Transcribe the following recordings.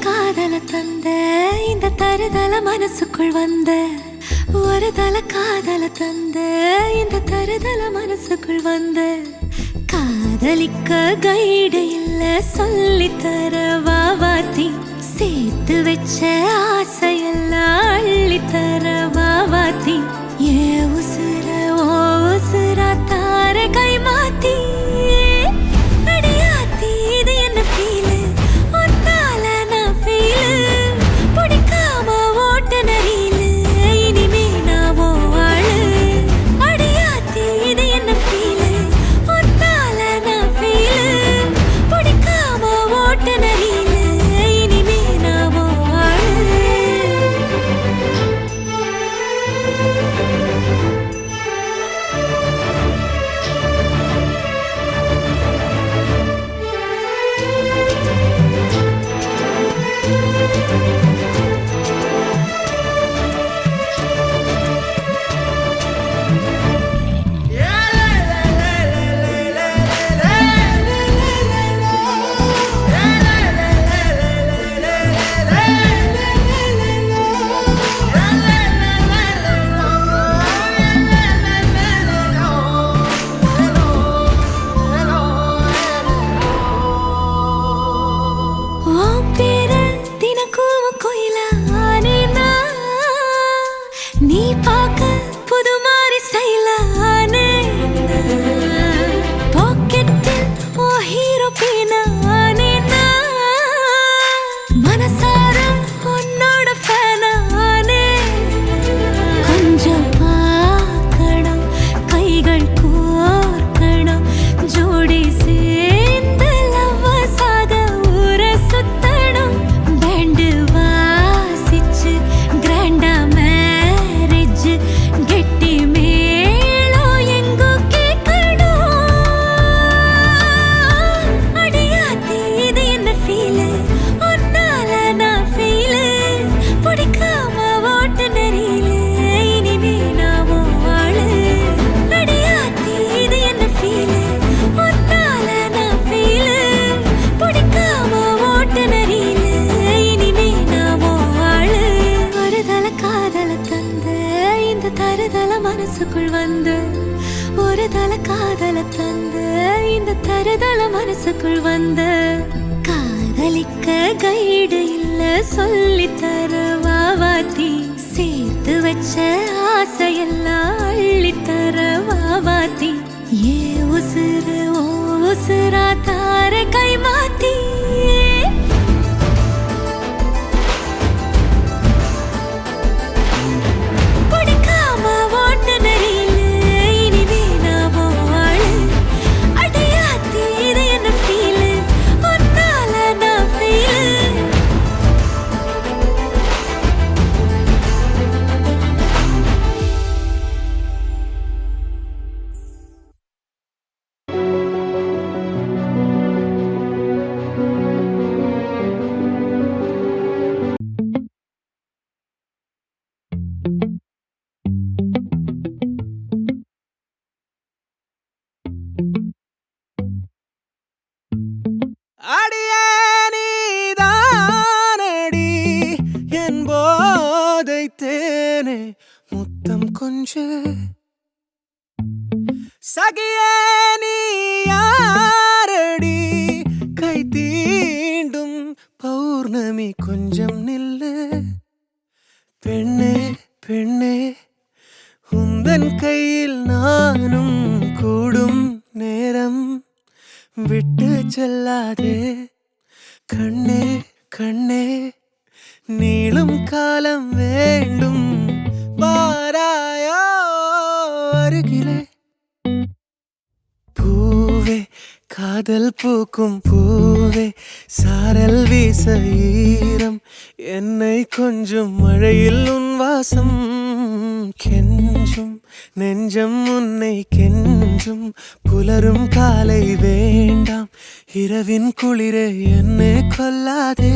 காதல தந்த இந்த தருதல மனசுக்குள் வந்த ஒரு தல காதல தந்த இந்த தருதல மனசுக்குள் வந்த காதலிக்க கைடு இல்ல சொல்லி தர வாவாத்தி சேர்த்து வச்ச ஆசையெல்லாம் அள்ளி தர வாவாத்தி ஏ உசுர ஓ உசுரா தார கை மாத்தி அடியாத்தி இது என்ன ஃபீலு ஒன்னால நான் ஃபீலு பிடிக்காம ஓட்ட நரியிலு இனிமே நான் ஓ ஆளு அடியாத்தி இது என்ன ஃபீலு ஒன்னால நான் ஃபீலு பிடிக்காம ஓட்ட நரியிலு இனிமே நான் ஓ ஆளு நீ பார்க்க புது மாதிரி ஸ்டைலானே பாக்கெட்டில் ஓ ஹீரோ பீனானே மனசார உன்னோட ஃபேனானே கொஞ்சம் பார்க்கணும் கைகள் கோர்க்கணும் ஜோடி சேர்ந்து லவ்வசாக ஊர சுத்தணும் பேண்டு வாசிச்சு கிராண்டா கெட்டி மேளம் எங்கோ கேட்கணும் அடியாத்தி இது என்ன ஃபீலு ஒன்னால நான் ஃபீலு பிடிக்காம ஓட்டு நெறியிலு இனிமே நான் ஓ ஆளு அடியாத்தி இது என்ன ஃபீலு ஒன்னால நான் ஃபீலு பிடிக்காம ஓட்டு நெறியிலு இனிமே நான் ஓ ஆளு ஒரு தல காதல தந்த இந்த தருதல மனசுக்குள் வந்து ஒரு தல காதல தந்த இந்த தருதல மனசுக்குள் வந்து காதலிக்க கைடு இல்ல சொல்லி தர வாவாத்தி சேர்த்து வச்ச ஆசையெல்லாம் அள்ளி தர வாவாத்தி ஏ உசுறு ஓ உசுரா தார கை மாத்தி அடியே நீதானடி என் போதை தேனே முத்தம் கொஞ்சு சகியே நீ யாரடி கை தீண்டும் பௌர்ணமி கொஞ்சம் நில்லு பெண்ணே பெண்ணே உந்தன் கையில் நானும் கூடும் நேரம் விட்டு செல்லாதே கண்ணே கண்ணே நீளும் காலம் வேண்டும் வாராயோ அருகிலே பூவே காதல் பூக்கும் பூவே சாரல் வீச ஈரம் என்னை கொஞ்சம் மழையில் உன் வாசம் கெஞ்சும் நெஞ்சம் உன்னை கெஞ்சும் புலரும் காலை வேண்டாம் இரவின் குளிரே என்னை கொல்லாதே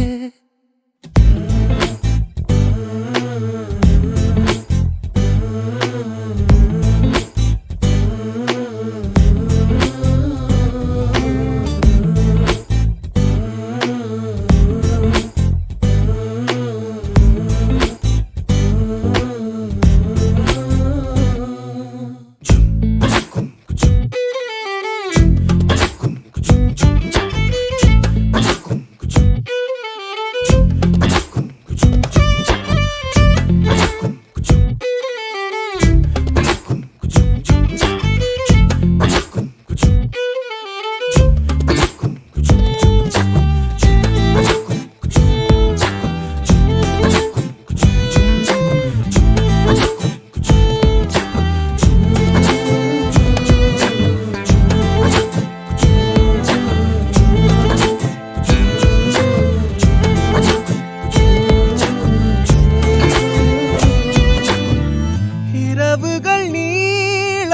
இரவுகள் நீள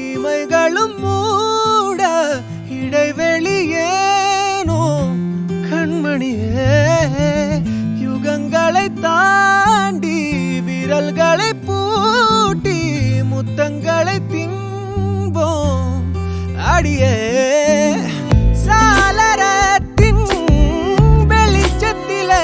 இமைகளும் மூட இடைவெளியேனோ கண்மணியே யுகங்களை தாண்டி விரல்களை பூட்டி முத்தங்களை திம்போம் அடியே சாளரத்தின் வெளிச்சத்திலே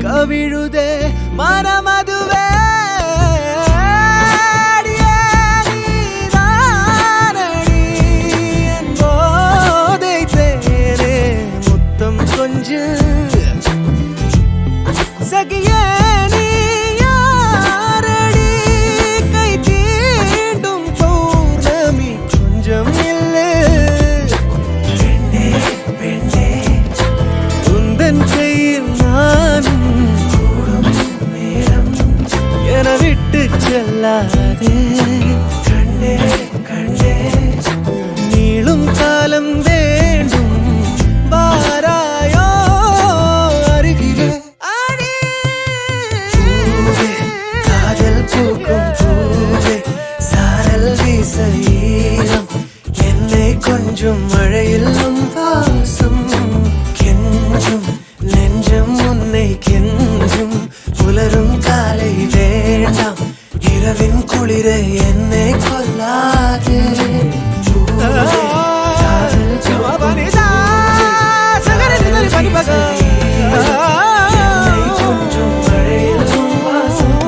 கவிழுதே மனமதுவே அடியே நீதானடி என் போதை தேரே முத்தம் கொஞ்சம் சகியே நீ யாரடி கை தீண்டும் பௌர்ணமி கொஞ்சம் இல்லை பெண்ணே பெண்ணே உந்தன் கையில் நானும் என விட்டு செல்லாதே கண்ணே கண்ணே நீளும் காலம் வேண்டும் வாராயோ அருகிலே பூவே காதல் பூக்கும் பூவே சாரல் வீச ஈரம் என்னை கொஞ்சம் மழையில் உன் வாசம் கெஞ்சும் நெஞ்சம் உன்னை கெஞ்சும் புலரும் காலை வேண்டாம் இரவின் குளிரை என்னை கொல்லாதே கொஞ்சம் மழையில் வாசம்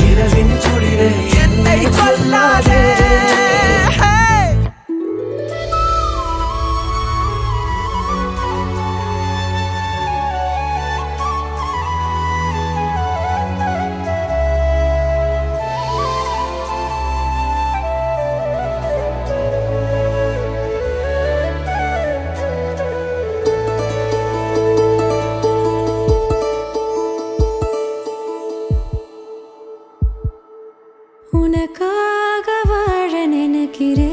இரவின் குளிரை என்னை கொல்லாதே உனக்காக வாழ நினைக்கிறேன்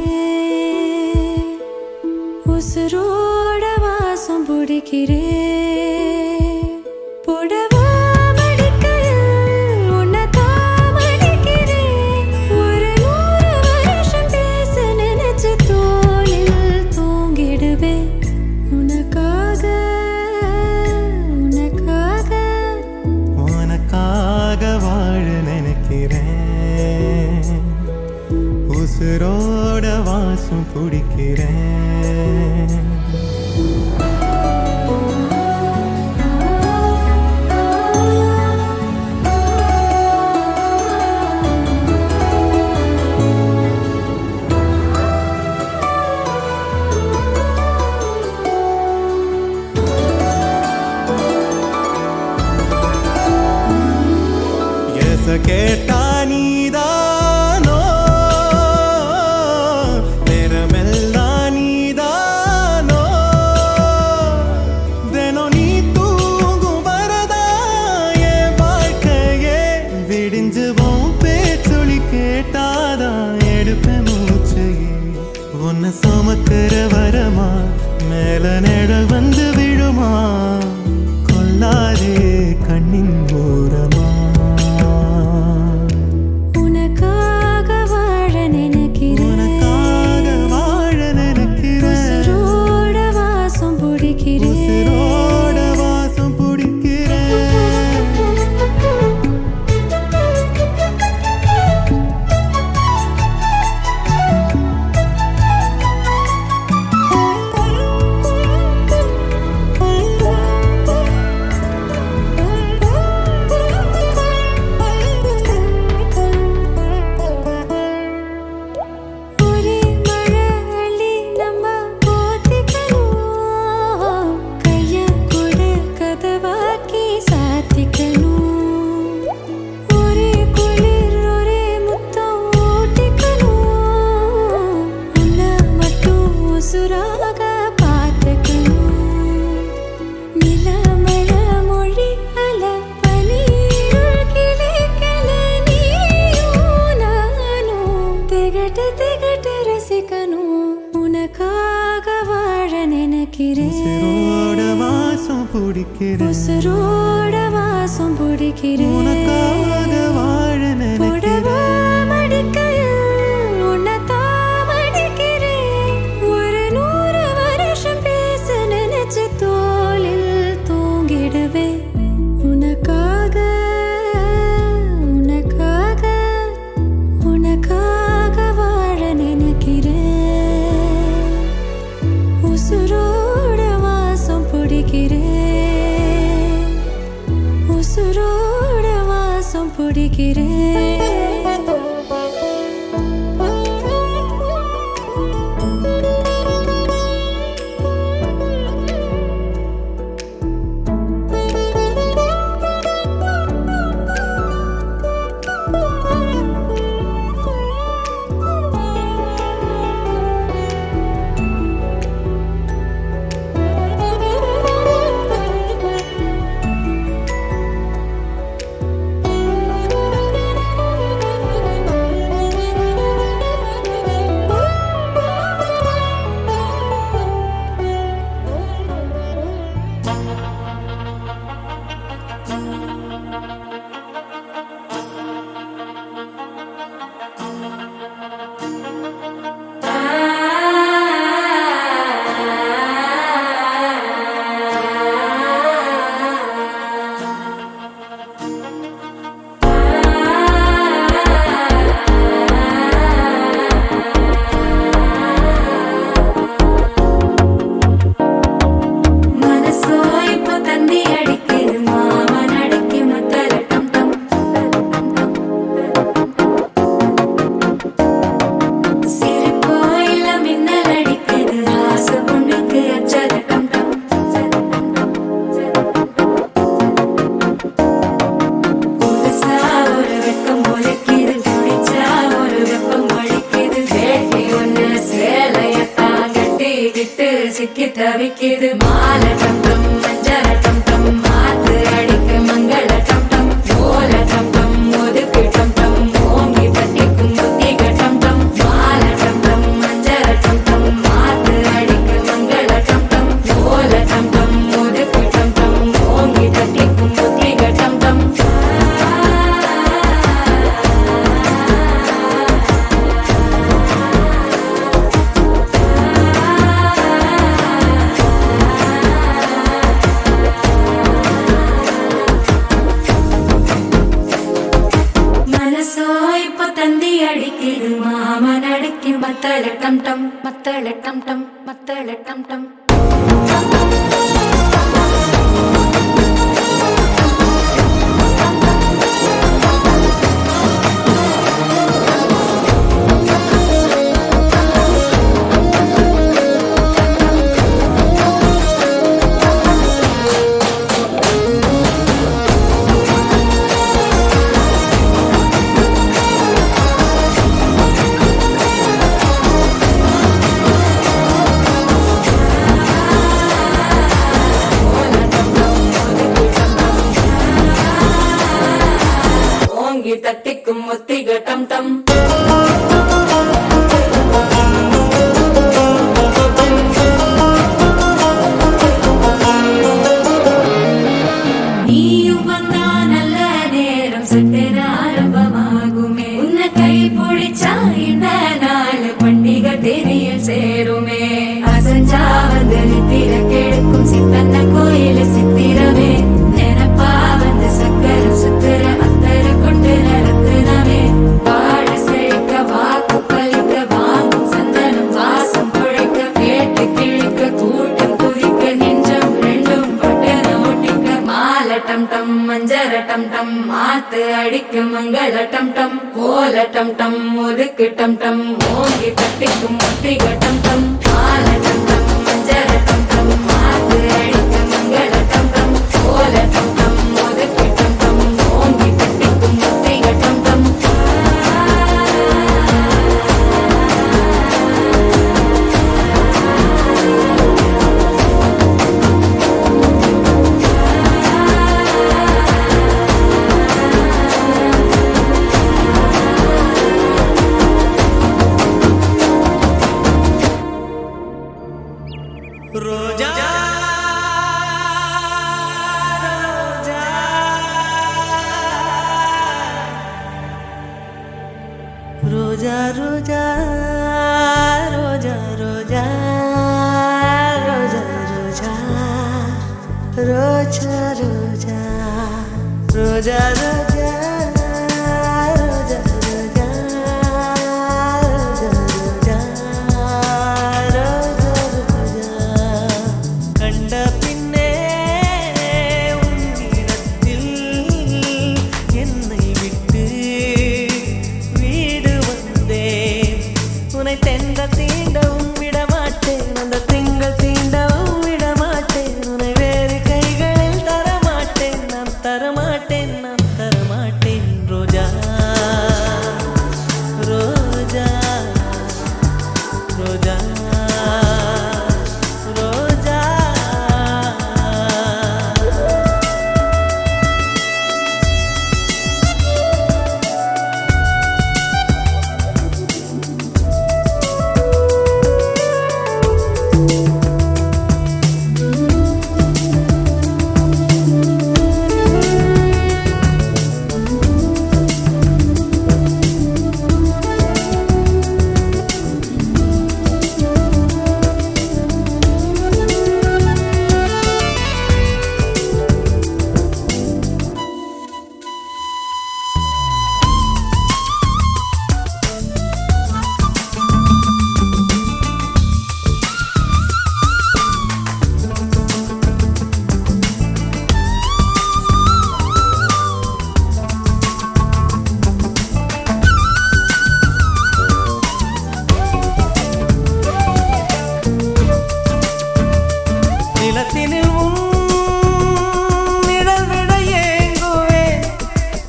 உசுரோட வாசம் பிடிக்கிறேன் புடவா மடிக்கையில் உன்னைத்தான் மடிக்கிறேன் ஒரு 100 வருஷம் பேச நினைச்சு தோளில் தூங்கிடுவேன் உனக்காக உனக்காக உனக்காக வாழ நினைக்கிறேன் உசுரோட வாசம் பிடிக்கிறேன் கேட்டா நீதானோ நேரமெல்லாம் நீதானோ தினம் நீ தூங்கும் வரதா என் வாழ்க்கையே விடிஞ்சுவோம் பேச்சொலி கேட்டாதான் எடுப்பேன் மூச்சையே உன்னை சுமக்கிற வரமா மேல நிழல் வந்து விழுமா கொல்லாதே கண்ணின் ஓரமா துடிக்கிறேன் உசுரோட வாசம் பிடிக்கிறேன் உனக்காக வாழ புடவ நினைக்கிறேன் மடிக்கையில் உன்னைத்தான் மடிக்கிறேன். ஒரு 100 வருஷம் பேச நினைச்சு தோளில் தூங்கிடுவேன். உனக்காக உனக்காக உனக்காக வாழ நினைக்கிறேன். உசுரோட வாசம் பிடிக்கிறேன். உசுரோட வாசம் பிடிக்கிறேன். மனசோ இப்போ தந்தி அடிக்குது மாமன் அடிக்கு மத்தல டம் டம். சிரிப்போ இல்ல மின்னல் அடிக்குது ஆசை பொண்ணுக்கு அச்சத டம் டம். புதுசா ஒரு வெக்கம் ஒலிக்குது குடிச்சா ஒரு வெப்பம் வலிக்குது. வேட்டி ஒண்ணு சேலையத்தான் கட்டிக்கிட்டு சிக்கி தவிக்குது. மாலை டம் டம் மஞ்சள டம் டம் மாத்து அடிக்க மங்கள டம் டம். ஓல டம் டம் ஒதுக்கு டம் டம் ஓங்கி தட்டிக்கும் புத்திக டம் டம். மாலை டம் டம் மஞ்சள டம் டம் மாத்து அடிக்க மங்கள டம் டம். ஓல டம் டம் ஒதுக்கு டம் டம் ஓங்கி தட்டிக்கும் புத்திக டம் டம். மனசோ இப்போ தந்தி அடிக்குது மாமன் அடிக்கு மத்தள டம் டம் மத்தள டம் டம் மத்தள டம் டம். ஓங்கி தட்டிக்கும் ஒத்திக டம் டம். நீயும் வந்தா நல்ல நேரம் சட்டென ஆரம்பமாகுமே. உன்னை கை பிடிச்சா இந்த நாள் பண்டிகை தேதியில் சேருமே. அசஞ்சா வந்து நித்திர கெடுக்கும் சித்தன்ன கோயில சித்திரமே. நினப்பா வந்து சக்கர சுத்துற அத்தர கொண்டு நடத்துனமே. வாழ செழிக்க வாக்கு பலிக்க வாங்கும் சந்தனம் வாசம் குழைக்க. கேட்டு கிழிக்க கூட்டம் குதிக்க நெஞ்சம் ரெண்டும் பட்டன ஒட்டிக்க. மாலை டம் டம் மஞ்சர டம் டம் மாத்து அடிக்கும் மங்கள டம் டம். ஓல டம் டம் ஒதுக்கு டம் டம் ஓங்கி தட்டிக்கும் ஒத்திக டம் டம். மாலை டம் டம் மஞ்சர டம் டம் மாத்து அடிக்கும் மங்கள டம் டம். ஓல டம் டம் ஒதுக்கு டம் டம் ஓங்கி தட்டிக்கும் ஒத்திக டம் டம். ரோஜா ரோஜா ரோஜா ரோஜா ரோஜா ரோஜா ரோஜா ரோஜா ரோஜா தெங்கள் தீண்டவும் விடமாட்டேன் அந்த திங்கள் தீண்டவும் விடமாட்டேன் உன்னை வேறு கைகளில் தரமாட்டேன் நான் தரமாட்டேன் நான் தரமாட்டேன் ரோஜா ரோஜா ரோஜா ரோஜா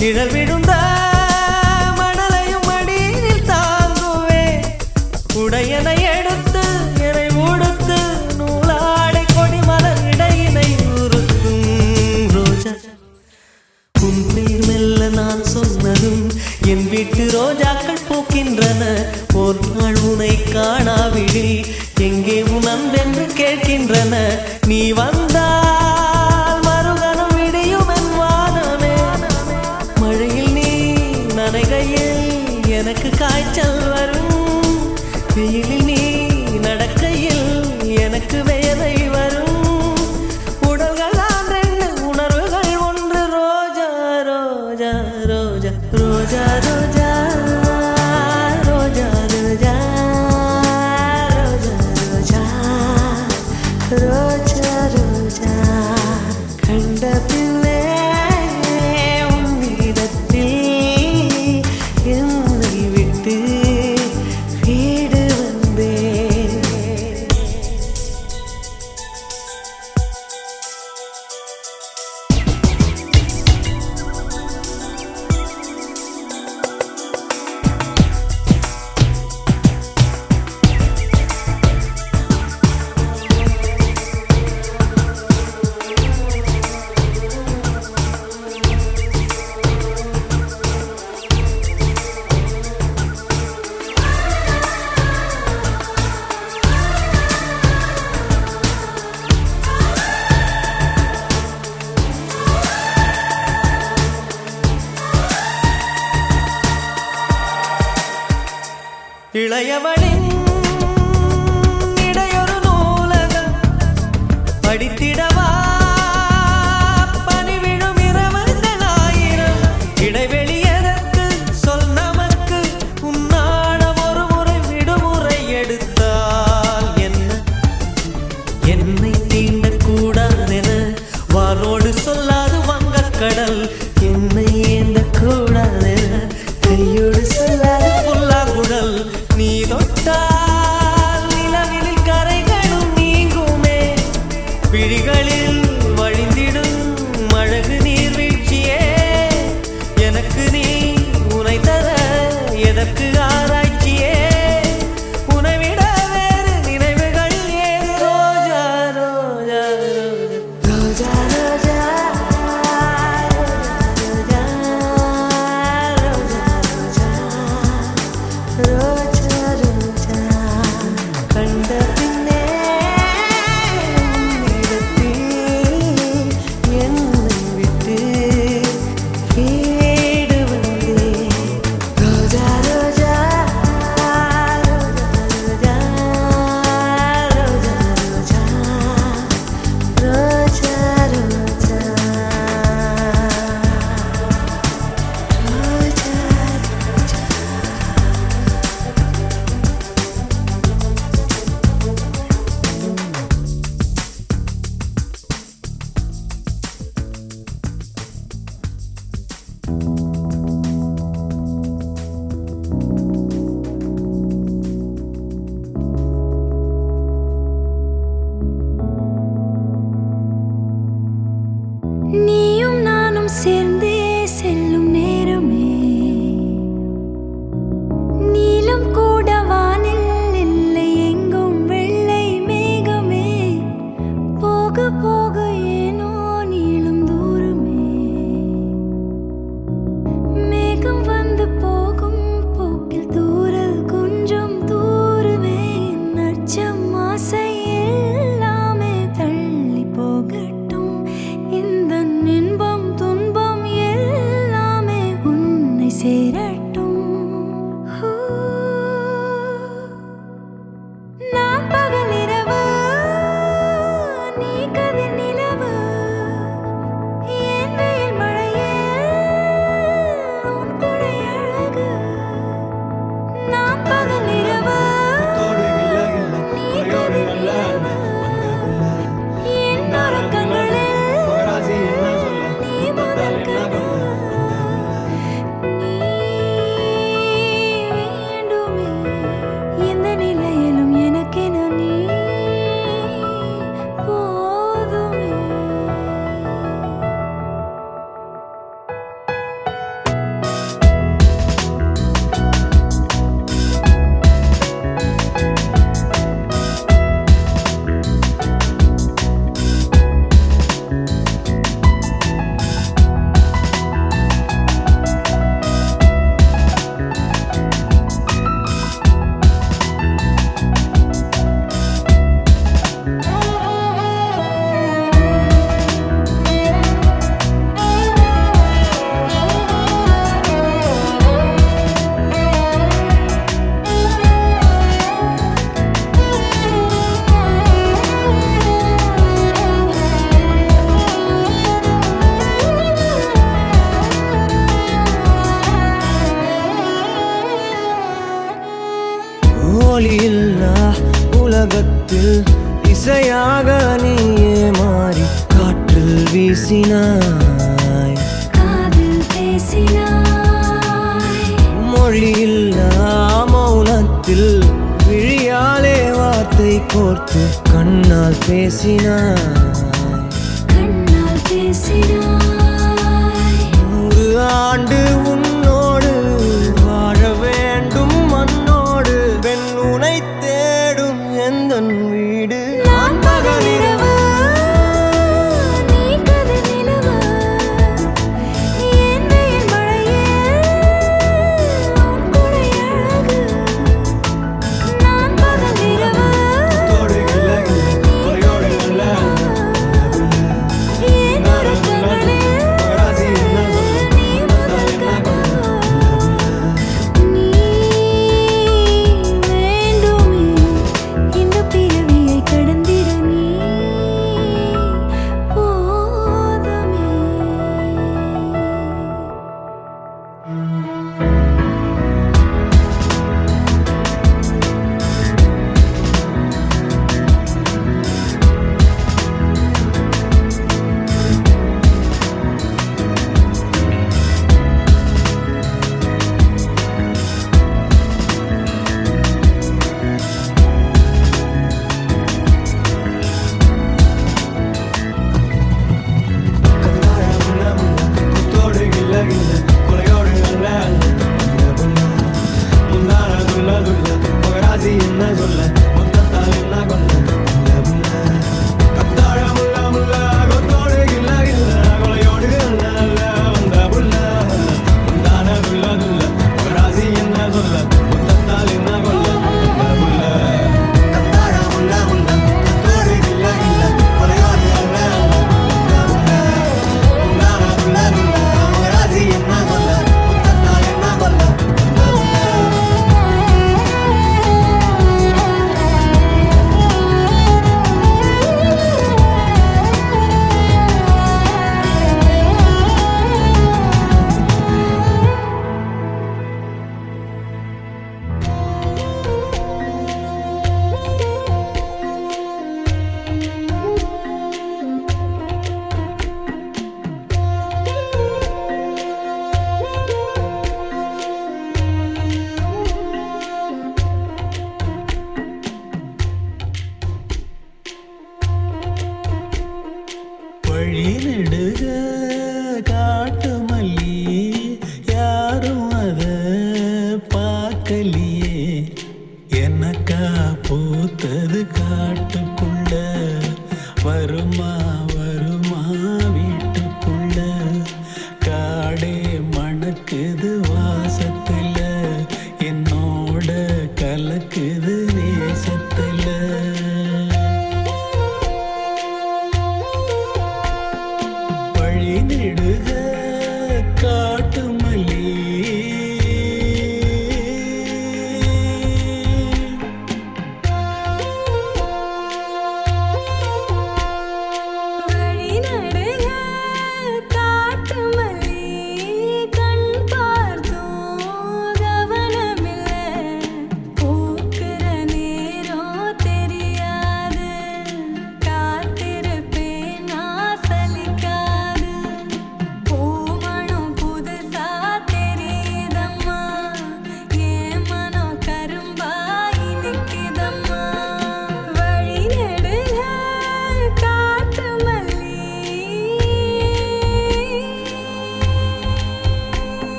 நிழல் விழுந்த மணலையும் மடியில் தாங்குவே உடையனை எடுத்து என்னை உடுத்து நூலாடை கொடி மலர் இடையினை உறுத்தும் ரோஜா உன் பேர் மெல்ல நான் சொன்னதும் என் வீட்டு ரோஜாக்கள் பூக்கின்றன ஒரு நாள் உனை காணாவிடில் எங்கே உன் அன்பென்று கேட்கின்றன நீ வந்தால் மறுகணம் விடியும் என் வானமே மழையில் நீ நனைகையில் எனக்கு காய்ச்சல் வரும் வெயிலில் நீ நடக்கையில் எனக்கு வேலை வரும் உடல்கள் ரெண்டு உணர்வுகள் ஒன்று ரோஜா ரோஜா ரோஜா ரோஜா ரோஜா ரோஜா ரோஜா ரோஜா ரோஜா ரோஜா கண்ட பிள்ளை இளையவனின் இடையொரு நூலகம் படித்திடவா பணிவிடும் இரவுகள் ஆயிரம் இடைவெளி எதற்கு சொல் நமக்கு உன்னாட ஒரு முறை விடுமுறை எடுத்தால் என்ன என்னை தீண்டக்கூடாதென வாரோடு சொல்லாது வங்கக்கடல் என்னை ஏந்த கூடாதென கையோடு சொல்லாது புல்லாங்குழல் நீ தொட்டால் நிலவில் கரைகளும் நீங்குமே விழிகளில் வழிந்திடும் அழகு நீர்வீழ்ச்சியே எனக்கு நீ உனை தர எதற்கு ஆராய்ச்சியே உனைவிட வேறு நினைவுகள் ஏது ரோஜா ரோஜா ரோஜா ரோஜா ரோஜா ரோஜா சேரட்டும். ஹூ. நான் பகல் இரவு, நீ கதிர் நிலவு. என் வெயில் மழையில் உன் கொடை அழகு. நான் பகல் இரவு, நீ கதிர் நிலவு. என் உறக்கங்களில் நீ முதல் கனவு. நீ வேண்டுமே எந்த நிலையிலும் எனக்கென நீ போதுமே. ஒளியில்லா உலகத்தில் இசையாக நீயே மாறி காற்றில் வீசினாய். காதில் பேசினாய். மொழியில்லா மௌனத்தில் விழியாலே வார்த்தை கோர்த்து கண்ணால் பேசினாய். கண்ணால் பேசினாய். 100 ஆண்டு உன்னோடு வாழ வேண்டும் மண்ணோடு. பெண் உனை தேடும் எந்தன் வீடு. நான் பகல் இரவு, நீ கதிர் நிலவு. என் வெயில் மழையில் உன் கொடை அழகு. நான் பகல் இரவு, நீ கதிர் நிலவு. என் உறக்கங்களில் நீ முதல் கனவு. நீ வேண்டுமே இந்த பிறவியை கடந்திட நீ போதுமே. வழி நெடுக காட்டு மல்லி யாரும் அத பார்க்கலியே. எனக்கா பூத்தது காட்டுக்குள்ள வருமா வருமா வீட்டுக்குள்ள. காடே மணக்குது வாசத்துல என்னோட கலக்குது நேசத்துல. வழி நெடுக காட்டு மல்லி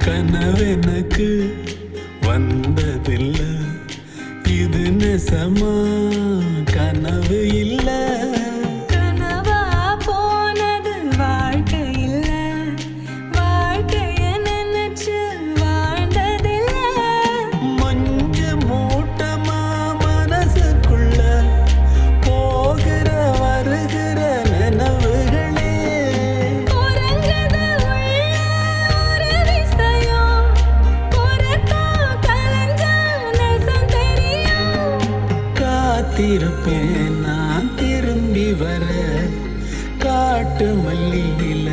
கனவெனக்கு வந்ததில்லை, இது நெசமா கனவு இல்லை. கனவா போனது வாழ்க்கை இல்ல, வாழ்க்கைய நினைச்சு வாழ்ந்ததில்ல. மஞ்ச மூட்டமா மனசுக்குள்ள போகிற வருகிற நினைவுகளே. உறங்குது உள்ள ஒரு விஷயம், உறக்கம் கலைஞ்சா நெசம் தெரியும். காத்திருப்பேன் நான் திரும்பி வர, காட்டு மல்லியில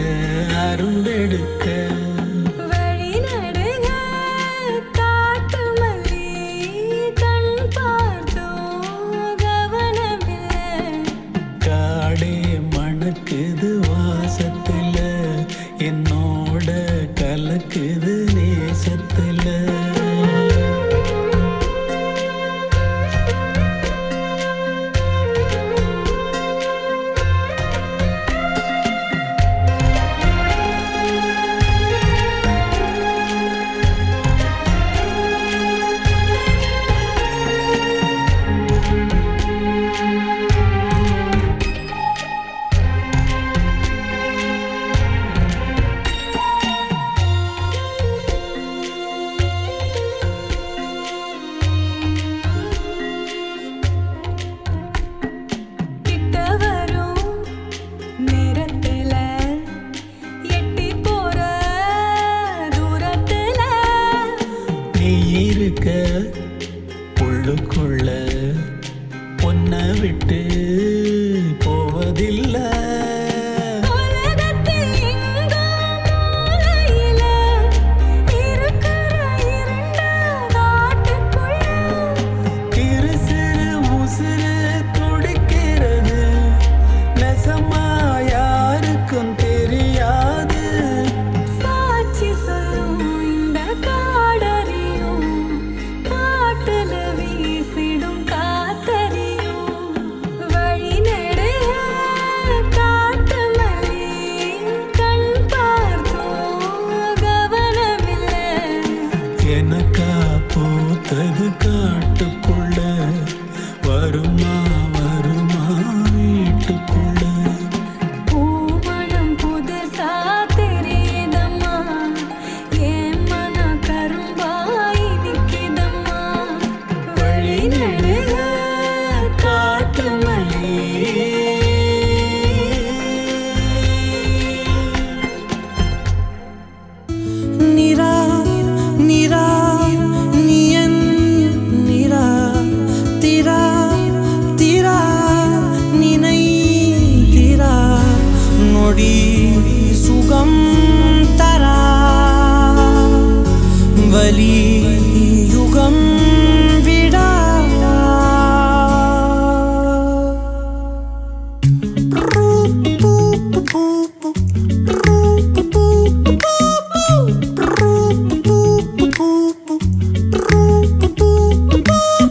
அரும்பெடுக்க. வழி நடுங்க காட்டு மல்லி, கண் பார்த்தோம் கவனமில்லை. காடே மணக்குது வாசத்துல, என்னோட கலக்குது நேசத்துல. கிட்ட வரும் நேரத்துல, எட்டி போற தூரத்துல. நீ இருக்க உள்ளுக்குள்ள பொன்ன விட்டு போவதில்லை. உலகத்தில் எங்கோ மூலையில இருக்கிற இருண்ட காட்டுக்குள்ள. சிறு சிறு உசுறு துடிக்கிறது, நெசமா யாருக்கும் தெரியாது. சாட்சி சொல்லும் இந்த காடறியும், காட்டுல வீசிடும் காத்தறியும். வழி நடுக காட்டு மல்லி, கண் பார்த்தோம் கவனமில்லை. எனக்கா பூத்தது காட்டுக்குள்ள, வருமா வருமா வீட்டுக்குள்ள. பூமணம் புதுசா தெரியுதம்மா, என் மனம் கரும்பாய் நிக்குதம்மா. வழி நடுக காட்டு மல்லி. நிரா நிரா நீயன் நிரா, திரா திரா நினை திரா, நொடி சுகம் தரா, வலி யுகம் விடா.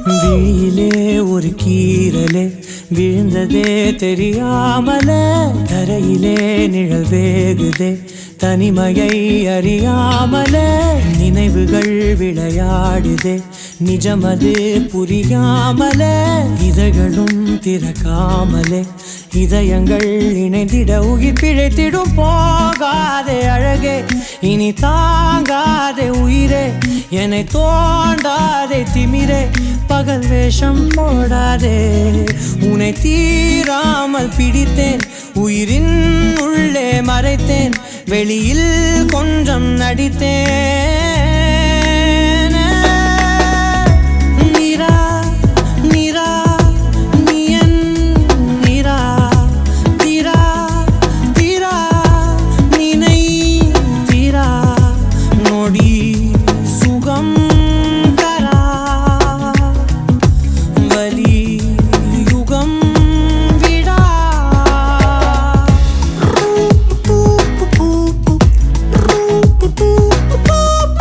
விழியிலே ஒரு கீறலே விழுந்ததே தெரியாமலே, தரையிலே நிழல் வேகுதே தனிமையை அறியாமலே. நினைவுகள் விளையாடுதே நிஜமது புரியாமலே, இதழ்களும் திறக்காமலே இதயங்கள் இணைந்திட உயிர் பிழைத்திடும். போகாதே அழகே இனி தாங்காதே உயிரே, என்னை தோண்டாதே திமிரே, பகல் வேஷம் போடாதே. உன்னை தீராமல் பிடித்தேன், உயிரின் உள்ளே மறைத்தேன், வெளியில் கொஞ்சம் நடித்தேன். நிரா நிரா நீயன் நிரா, திரா திரா நினை திரா, நொடி சுகம் தரா, வலி யுகம் விடா. பூ பூ பூ பூ பூ பூ பூ பூ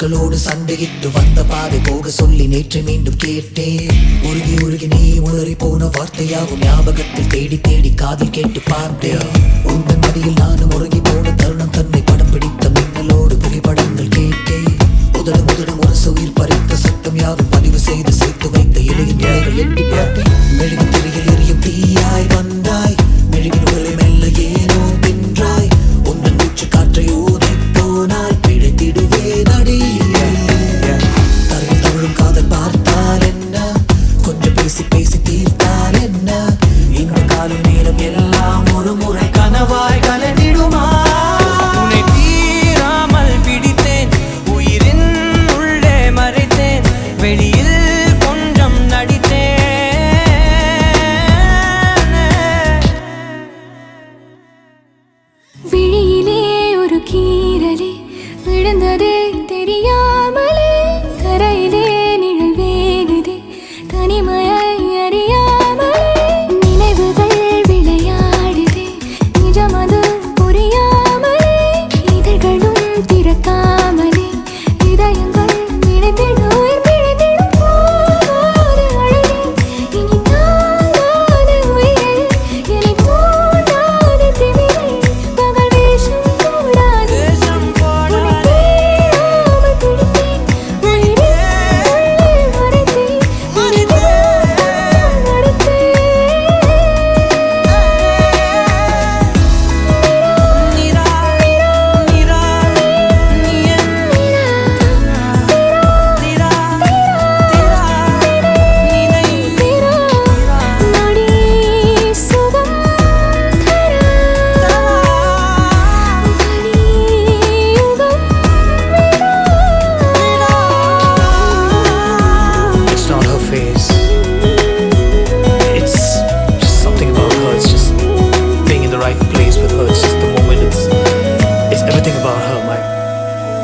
நாட்களோடு சண்டையிட்டு வந்த பாதை போக சொல்லி நேற்று மீண்டும் கேட்டேன். உருகி உருகி நீ உளறி போன வார்த்தையாகும் ஞாபகத்தில் தேடி தேடி காதில் கேட்டு பார்த்தேன். உங்கள் மடியில் நானும் உருகி போன தருணம் தன்னை படம் பிடித்த மின்னலோடு புகைப்படங்கள் கேட்டேன். முதலும் முதலும் ஒரு உயிர் பறித்த சத்தம் யாரும் பதிவு செய்து சேர்த்து வைத்த இலையின் நிலைகள் எட்டி பார்த்தேன். மெழுகு திரையில் எரியும் தீயாய் வந்தாய், மெழுகின் உகளை மெல்ல ஏனோ வென்றாய். உந்தன் மூச்சு காற்றை ஊதி போனால் பிழைத்திடுவேன் அடி. தரையில் தவழும் காதல் பார்த்தால் என்ன, கொஞ்சம் பேசி பேசி தீர்த்தால் என்ன, இந்த காலம் நேரம் எல்லாம் ஒரு முறை கனவாய் கலந்திடுமா? உன்னை தீராமல் பிடித்தேன், உயிரின் உள்ளே மறைத்தேன், வெளியில் கொஞ்சம் நடித்தேன். விழியிலே ஒரு கீறலே விழுந்ததே தெரியாமலே, கரையிலே நிழல் வேகுதே தனிமையை அறியாமலே, நினைவுகள் விளையாடுதே நிஜமது புரியாமலே, இதழ்களும் திறக்காமலே இதயங்கள் இணைந்திடும் பிழைத்திடும் போகாத அழகே, இனி தாங்காத உயிரே, இனி தூண்டாத திமிரே, பகல் வேஷம் போடாது தேசம் உன்னை போடாதே. தேடாமல் பிடித்தேன், உயிரின் உள்ளே மறைத்தேன், இனிதான் நடத்தேன். நிரா நிரா நீ என் திரா திரா நினை நொடி சுகம் தரா வலியுகம் It's not her face. It's just something about her. It's just being in the right place with her. It's just the moment. It's everything about her.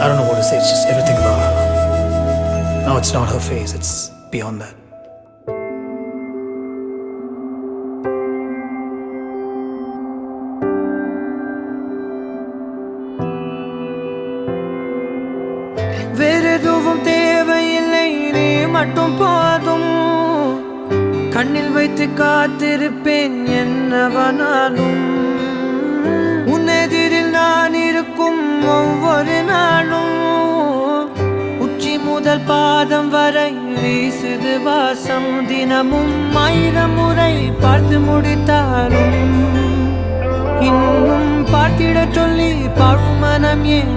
I don't know what to say. It's just everything about her. No, it's not her face. It's beyond that. வேறெதுவும் தேவையில்லை, நீ மட்டும் போதும். கண்ணில் வைத்து காத்திருப்பேன் என்னவனாலும். உன்னெதிரில் நான் இருக்கும் ஒவ்வொரு நாளும், உச்சி முதல் பாதம் வரை வீசுது வாசம். தினமும் 1000 முறை பார்த்து முடித்தாலும் இன்னும் பார்த்திடச் சொல்லி பழுமனம் ஏன்?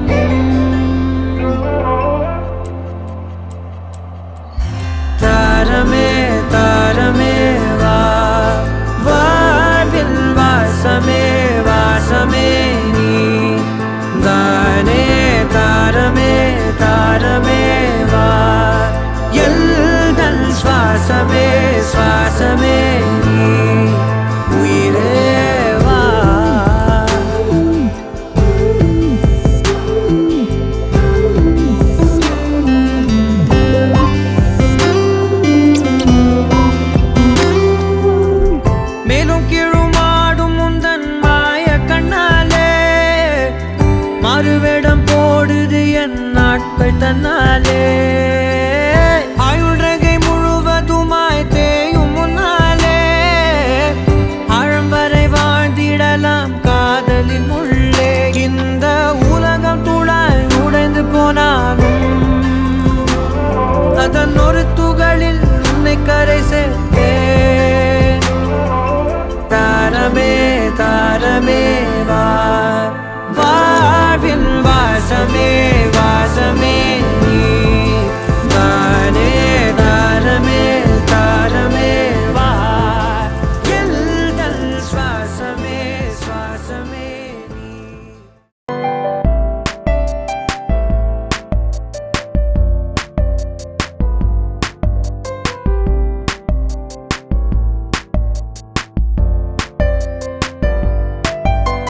தாரமே தாரமே வா, வாழ்வில் வாசமே வாசமே நீ தானே. தாரமே தாரமே வா, எல்தன் சுவாசமே சுவாசமே நீ, உயிரே வா. மேலும் கீழுமாடும் முந்தன் மாய கண்ணாலே, மாறுவேடம் போடுது என் நாட்கள் தன்னாலே.